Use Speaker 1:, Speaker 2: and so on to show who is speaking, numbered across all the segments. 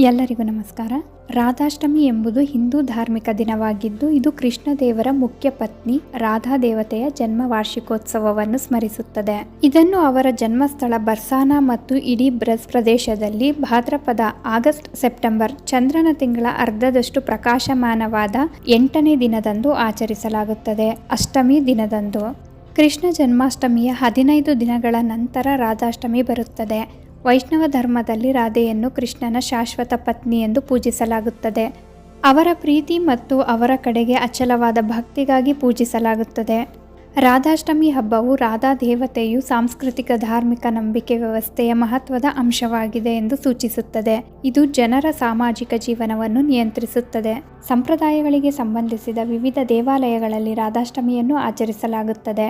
Speaker 1: ಎಲ್ಲರಿಗೂ ನಮಸ್ಕಾರ. ರಾಧಾಷ್ಟಮಿ ಎಂಬುದು ಹಿಂದೂ ಧಾರ್ಮಿಕ ದಿನವಾಗಿದ್ದು, ಇದು ಕೃಷ್ಣ ದೇವರ ಮುಖ್ಯ ಪತ್ನಿ ರಾಧಾ ದೇವತೆಯ ಜನ್ಮ ವಾರ್ಷಿಕೋತ್ಸವವನ್ನು ಸ್ಮರಿಸುತ್ತದೆ. ಇದನ್ನು ಅವರ ಜನ್ಮಸ್ಥಳ ಬರ್ಸಾನಾ ಮತ್ತು ಇಡೀ ಬ್ರಜ್ ಪ್ರದೇಶದಲ್ಲಿ ಭಾದ್ರಪದ, ಆಗಸ್ಟ್, ಸೆಪ್ಟೆಂಬರ್ ಚಂದ್ರನ ತಿಂಗಳ ಅರ್ಧದಷ್ಟು ಪ್ರಕಾಶಮಾನವಾದ 8ನೇ ದಿನದಂದು ಆಚರಿಸಲಾಗುತ್ತದೆ. ಅಷ್ಟಮಿ ದಿನದಂದು. ಕೃಷ್ಣ ಜನ್ಮಾಷ್ಟಮಿಯ 15 ದಿನಗಳ ನಂತರ ರಾಧಾಷ್ಟಮಿ ಬರುತ್ತದೆ. ವೈಷ್ಣವ ಧರ್ಮದಲ್ಲಿ ರಾಧೆಯನ್ನು ಕೃಷ್ಣನ ಶಾಶ್ವತ ಪತ್ನಿ ಎಂದು ಪೂಜಿಸಲಾಗುತ್ತದೆ. ಅವರ ಪ್ರೀತಿ ಮತ್ತು ಅವರ ಕಡೆಗೆ ಅಚಲವಾದ ಭಕ್ತಿಗಾಗಿ ಪೂಜಿಸಲಾಗುತ್ತದೆ. ರಾಧಾಷ್ಟಮಿ ಹಬ್ಬವು ರಾಧಾ ದೇವತೆಯು ಸಾಂಸ್ಕೃತಿಕ ಧಾರ್ಮಿಕ ನಂಬಿಕೆ ವ್ಯವಸ್ಥೆಯ ಮಹತ್ವದ ಅಂಶವಾಗಿದೆ ಎಂದು ಸೂಚಿಸುತ್ತದೆ. ಇದು ಜನರ ಸಾಮಾಜಿಕ ಜೀವನವನ್ನು ನಿಯಂತ್ರಿಸುತ್ತದೆ. ಸಂಪ್ರದಾಯಗಳಿಗೆ ಸಂಬಂಧಿಸಿದ ವಿವಿಧ ದೇವಾಲಯಗಳಲ್ಲಿ ರಾಧಾಷ್ಟಮಿಯನ್ನು ಆಚರಿಸಲಾಗುತ್ತದೆ.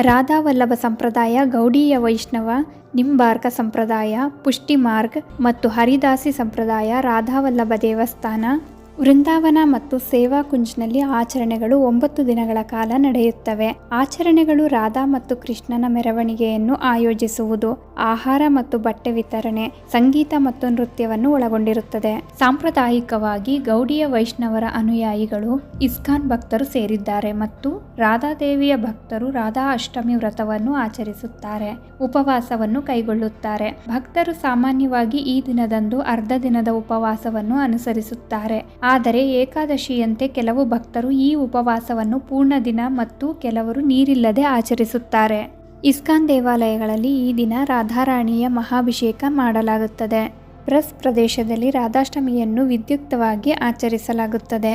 Speaker 1: ರಾಧಾ ವಲ್ಲಭ ಸಂಪ್ರದಾಯ, ಗೌಡೀಯ ವೈಷ್ಣವ, ನಿಂಬಾರ್ಕ ಸಂಪ್ರದಾಯ, ಪುಷ್ಟಿ ಮಾರ್ಗ್ ಮತ್ತು ಹರಿದಾಸಿ ಸಂಪ್ರದಾಯ ರಾಧಾವಲ್ಲಭ ದೇವಸ್ಥಾನ, ವೃಂದಾವನ ಮತ್ತು ಸೇವಾ ಕುಂಜ್ನಲ್ಲಿ ಆಚರಣೆಗಳು 9 ದಿನಗಳ ಕಾಲ ನಡೆಯುತ್ತವೆ. ಆಚರಣೆಗಳು ರಾಧಾ ಮತ್ತು ಕೃಷ್ಣನ ಮೆರವಣಿಗೆಯನ್ನು ಆಯೋಜಿಸುವುದು, ಆಹಾರ ಮತ್ತು ಬಟ್ಟೆ ವಿತರಣೆ, ಸಂಗೀತ ಮತ್ತು ನೃತ್ಯವನ್ನು ಒಳಗೊಂಡಿರುತ್ತದೆ. ಸಾಂಪ್ರದಾಯಿಕವಾಗಿ ಗೌಡಿಯ ವೈಷ್ಣವರ ಅನುಯಾಯಿಗಳು ಇಸ್ಕಾನ್ ಭಕ್ತರು ಸೇರಿದ್ದಾರೆ ಮತ್ತು ರಾಧಾದೇವಿಯ ಭಕ್ತರು ರಾಧಾ ಅಷ್ಟಮಿ ವ್ರತವನ್ನು ಆಚರಿಸುತ್ತಾರೆ, ಉಪವಾಸವನ್ನು ಕೈಗೊಳ್ಳುತ್ತಾರೆ. ಭಕ್ತರು ಸಾಮಾನ್ಯವಾಗಿ ಈ ದಿನದಂದು ಅರ್ಧ ದಿನದ ಉಪವಾಸವನ್ನು ಅನುಸರಿಸುತ್ತಾರೆ. ಆದರೆ ಏಕಾದಶಿಯಂತೆ ಕೆಲವು ಭಕ್ತರು ಈ ಉಪವಾಸವನ್ನು ಪೂರ್ಣ ದಿನ ಮತ್ತು ಕೆಲವರು ನೀರಿಲ್ಲದೆ ಆಚರಿಸುತ್ತಾರೆ. ಇಸ್ಕಾನ್ ದೇವಾಲಯಗಳಲ್ಲಿ ಈ ದಿನ ರಾಧಾರಾಣಿಯ ಮಹಾಭಿಷೇಕ ಮಾಡಲಾಗುತ್ತದೆ. ಬ್ರಜ್ ಪ್ರದೇಶದಲ್ಲಿ ರಾಧಾಷ್ಟಮಿಯನ್ನು ವಿದ್ಯುಕ್ತವಾಗಿ ಆಚರಿಸಲಾಗುತ್ತದೆ.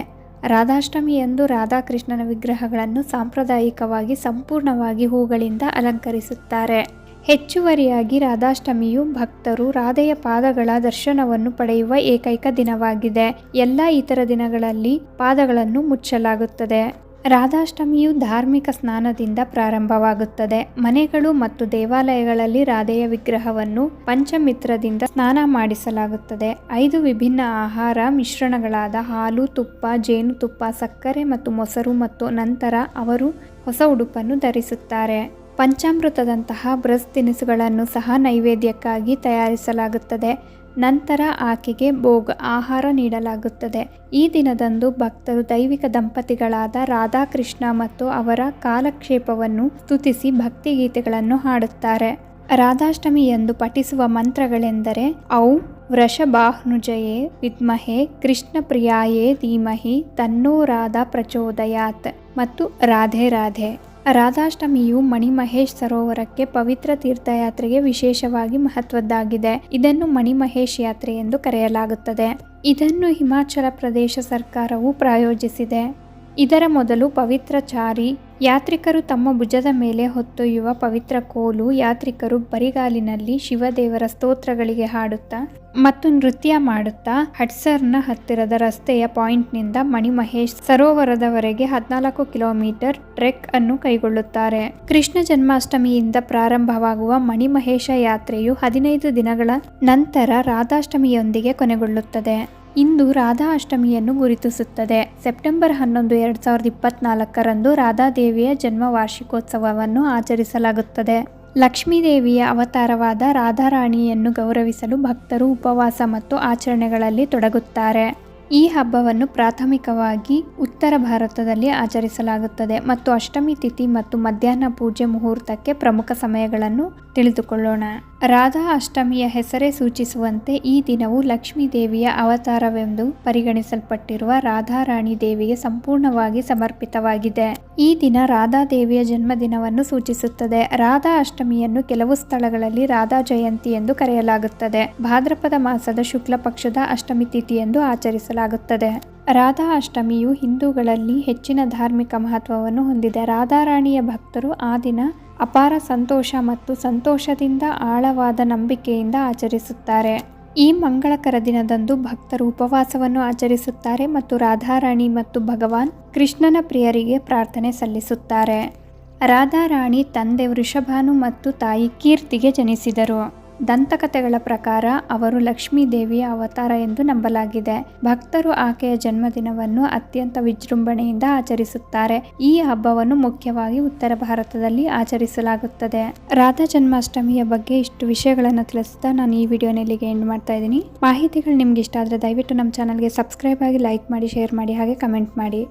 Speaker 1: ರಾಧಾಷ್ಟಮಿಯಂದು ರಾಧಾಕೃಷ್ಣನ ವಿಗ್ರಹಗಳನ್ನು ಸಾಂಪ್ರದಾಯಿಕವಾಗಿ ಸಂಪೂರ್ಣವಾಗಿ ಹೂಗಳಿಂದ ಅಲಂಕರಿಸುತ್ತಾರೆ. ಹೆಚ್ಚುವರಿಯಾಗಿ ರಾಧಾಷ್ಟಮಿಯು ಭಕ್ತರು ರಾಧೆಯ ಪಾದಗಳ ದರ್ಶನವನ್ನು ಪಡೆಯುವ ಏಕೈಕ ದಿನವಾಗಿದೆ. ಎಲ್ಲ ಇತರ ದಿನಗಳಲ್ಲಿ ಪಾದಗಳನ್ನು ಮುಚ್ಚಲಾಗುತ್ತದೆ. ರಾಧಾಷ್ಟಮಿಯು ಧಾರ್ಮಿಕ ಸ್ನಾನದಿಂದ ಪ್ರಾರಂಭವಾಗುತ್ತದೆ. ಮನೆಗಳು ಮತ್ತು ದೇವಾಲಯಗಳಲ್ಲಿ ರಾಧೆಯ ವಿಗ್ರಹವನ್ನು ಪಂಚಮಿತ್ರದಿಂದ ಸ್ನಾನ ಮಾಡಿಸಲಾಗುತ್ತದೆ. 5 ವಿಭಿನ್ನ ಆಹಾರ ಮಿಶ್ರಣಗಳಾದ ಹಾಲು, ತುಪ್ಪ, ಜೇನುತುಪ್ಪ, ಸಕ್ಕರೆ ಮತ್ತು ಮೊಸರು ಮತ್ತು ನಂತರ ಅವರು ಹೊಸ ಉಡುಪನ್ನು ಧರಿಸುತ್ತಾರೆ. ಪಂಚಾಮೃತದಂತಹ ಬ್ರಜ್ ತಿನಿಸುಗಳನ್ನು ಸಹ ನೈವೇದ್ಯಕ್ಕಾಗಿ ತಯಾರಿಸಲಾಗುತ್ತದೆ. ನಂತರ ಆಕೆಗೆ ಭೋಗ್ ಆಹಾರ ನೀಡಲಾಗುತ್ತದೆ. ಈ ದಿನದಂದು ಭಕ್ತರು ದೈವಿಕ ದಂಪತಿಗಳಾದ ರಾಧಾಕೃಷ್ಣ ಮತ್ತು ಅವರ ಕಾಲಕ್ಷೇಪವನ್ನು ಸ್ತುತಿಸಿ ಭಕ್ತಿಗೀತೆಗಳನ್ನು ಹಾಡುತ್ತಾರೆ. ರಾಧಾಷ್ಟಮಿಯಂದು ಪಠಿಸುವ ಮಂತ್ರಗಳೆಂದರೆ ಔಂ ವೃಷಭಾನುಜಯೇ ವಿದ್ಮಹೇ ಕೃಷ್ಣ ಪ್ರಿಯಾಯೇ ಧೀಮಹಿ ತನ್ನೋ ರಾಧಾ ಪ್ರಚೋದಯಾತ್ ಮತ್ತು ರಾಧೆ ರಾಧೆ. ರಾಧಾಷ್ಟಮಿಯು ಮಣಿಮಹೇಶ್ ಸರೋವರಕ್ಕೆ ಪವಿತ್ರ ತೀರ್ಥಯಾತ್ರೆಗೆ ವಿಶೇಷವಾಗಿ ಮಹತ್ವದ್ದಾಗಿದೆ. ಇದನ್ನು ಮಣಿಮಹೇಶ್ ಯಾತ್ರೆ ಎಂದು ಕರೆಯಲಾಗುತ್ತದೆ. ಇದನ್ನು ಹಿಮಾಚಲ ಪ್ರದೇಶ ಸರ್ಕಾರವು ಪ್ರಾಯೋಜಿಸಿದೆ. ಇದರ ಮೊದಲು ಪವಿತ್ರ ಚಾರಿ ಯಾತ್ರಿಕರು ತಮ್ಮ ಭುಜದ ಮೇಲೆ ಹೊತ್ತೊಯ್ಯುವ ಪವಿತ್ರ ಕೋಲು. ಯಾತ್ರಿಕರು ಬರಿಗಾಲಿನಲ್ಲಿ ಶಿವದೇವರ ಸ್ತೋತ್ರಗಳಿಗೆ ಹಾಡುತ್ತಾ ಮತ್ತು ನೃತ್ಯ ಮಾಡುತ್ತಾ ಹಡ್ಸರ್ನ ಹತ್ತಿರದ ರಸ್ತೆಯ ಪಾಯಿಂಟ್ನಿಂದ ಮಣಿಮಹೇಶ್ ಸರೋವರದವರೆಗೆ 14 ಕಿಲೋಮೀಟರ್ ಟ್ರೆಕ್ ಅನ್ನು ಕೈಗೊಳ್ಳುತ್ತಾರೆ. ಕೃಷ್ಣ ಜನ್ಮಾಷ್ಟಮಿಯಿಂದ ಪ್ರಾರಂಭವಾಗುವ ಮಣಿಮಹೇಶ ಯಾತ್ರೆಯು 15 ದಿನಗಳ ನಂತರ ರಾಧಾಷ್ಟಮಿಯೊಂದಿಗೆ ಕೊನೆಗೊಳ್ಳುತ್ತದೆ. ಇಂದು ರಾಧಾ ಅಷ್ಟಮಿಯನ್ನು ಗುರುತಿಸುತ್ತದೆ. ಸೆಪ್ಟೆಂಬರ್ 11, 2024ರಂದು ರಾಧಾದೇವಿಯ ಜನ್ಮ ವಾರ್ಷಿಕೋತ್ಸವವನ್ನು ಆಚರಿಸಲಾಗುತ್ತದೆ. ಲಕ್ಷ್ಮೀದೇವಿಯ ಅವತಾರವಾದ ರಾಧಾರಾಣಿಯನ್ನು ಗೌರವಿಸಲು ಭಕ್ತರು ಉಪವಾಸ ಮತ್ತು ಆಚರಣೆಗಳಲ್ಲಿ ತೊಡಗುತ್ತಾರೆ. ಈ ಹಬ್ಬವನ್ನು ಪ್ರಾಥಮಿಕವಾಗಿ ಉತ್ತರ ಭಾರತದಲ್ಲಿ ಆಚರಿಸಲಾಗುತ್ತದೆ ಮತ್ತು ಅಷ್ಟಮಿ ತಿಥಿ ಮತ್ತು ಮಧ್ಯಾಹ್ನ ಪೂಜೆ ಮುಹೂರ್ತಕ್ಕೆ ಪ್ರಮುಖ ಸಮಯಗಳನ್ನು ತಿಳಿದುಕೊಳ್ಳೋಣ. ರಾಧಾ ಅಷ್ಟಮಿಯ ಹೆಸರೇ ಸೂಚಿಸುವಂತೆ ಈ ದಿನವು ಲಕ್ಷ್ಮೀ ದೇವಿಯ ಅವತಾರವೆಂದು ಪರಿಗಣಿಸಲ್ಪಟ್ಟಿರುವ ರಾಧಾರಾಣಿ ದೇವಿಗೆ ಸಂಪೂರ್ಣವಾಗಿ ಸಮರ್ಪಿತವಾಗಿದೆ. ಈ ದಿನ ರಾಧಾದೇವಿಯ ಜನ್ಮದಿನವನ್ನು ಸೂಚಿಸುತ್ತದೆ. ರಾಧಾ ಅಷ್ಟಮಿಯನ್ನು ಕೆಲವು ಸ್ಥಳಗಳಲ್ಲಿ ರಾಧಾ ಜಯಂತಿ ಎಂದು ಕರೆಯಲಾಗುತ್ತದೆ. ಭಾದ್ರಪದ ಮಾಸದ ಶುಕ್ಲ ಪಕ್ಷದ ಅಷ್ಟಮಿ ತಿಥಿ ಎಂದು ಆಚರಿಸಲಾಗುತ್ತದೆ. ರಾಧಾ ಅಷ್ಟಮಿಯು ಹಿಂದೂಗಳಲ್ಲಿ ಹೆಚ್ಚಿನ ಧಾರ್ಮಿಕ ಮಹತ್ವವನ್ನು ಹೊಂದಿದೆ. ರಾಧಾರಾಣಿಯ ಭಕ್ತರು ಆ ದಿನ ಅಪಾರ ಸಂತೋಷ ಮತ್ತು ಸಂತೋಷದಿಂದ ಆಳವಾದ ನಂಬಿಕೆಯಿಂದ ಆಚರಿಸುತ್ತಾರೆ. ಈ ಮಂಗಳಕರ ದಿನದಂದು ಭಕ್ತರು ಉಪವಾಸವನ್ನು ಆಚರಿಸುತ್ತಾರೆ ಮತ್ತು ರಾಧಾರಾಣಿ ಮತ್ತು ಭಗವಾನ್ ಕೃಷ್ಣನ ಪ್ರಿಯರಿಗೆ ಪ್ರಾರ್ಥನೆ ಸಲ್ಲಿಸುತ್ತಾರೆ. ರಾಧಾರಾಣಿ ತಂದೆ ವೃಷಭಾನು ಮತ್ತು ತಾಯಿ ಕೀರ್ತಿಗೆ ಜನಿಸಿದರು. ದಂತಕಥೆಗಳ ಪ್ರಕಾರ ಅವರು ಲಕ್ಷ್ಮೀ ದೇವಿಯ ಅವತಾರ ಎಂದು ನಂಬಲಾಗಿದೆ. ಭಕ್ತರು ಆಕೆಯ ಜನ್ಮದಿನವನ್ನು ಅತ್ಯಂತ ವಿಜೃಂಭಣೆಯಿಂದ ಆಚರಿಸುತ್ತಾರೆ. ಈ ಹಬ್ಬವನ್ನು ಮುಖ್ಯವಾಗಿ ಉತ್ತರ ಭಾರತದಲ್ಲಿ ಆಚರಿಸಲಾಗುತ್ತದೆ. ರಾಧಾ ಜನ್ಮಾಷ್ಟಮಿಯ ಬಗ್ಗೆ ಇಷ್ಟು ವಿಷಯಗಳನ್ನು ತಿಳಿಸ್ತಾ ನಾನು ಈ ವಿಡಿಯೋನ ಇಲ್ಲಿಗೆ ಎಂಡ್ ಮಾಡ್ತಾ ಇದ್ದೀನಿ. ಮಾಹಿತಿಗಳು ನಿಮ್ಗೆ ಇಷ್ಟ ಆದರೆ ದಯವಿಟ್ಟು ನಮ್ಮ ಚಾನಲ್ಗೆ ಸಬ್ಸ್ಕ್ರೈಬ್ ಆಗಿ, ಲೈಕ್ ಮಾಡಿ, ಶೇರ್ ಮಾಡಿ, ಹಾಗೆ ಕಮೆಂಟ್ ಮಾಡಿ.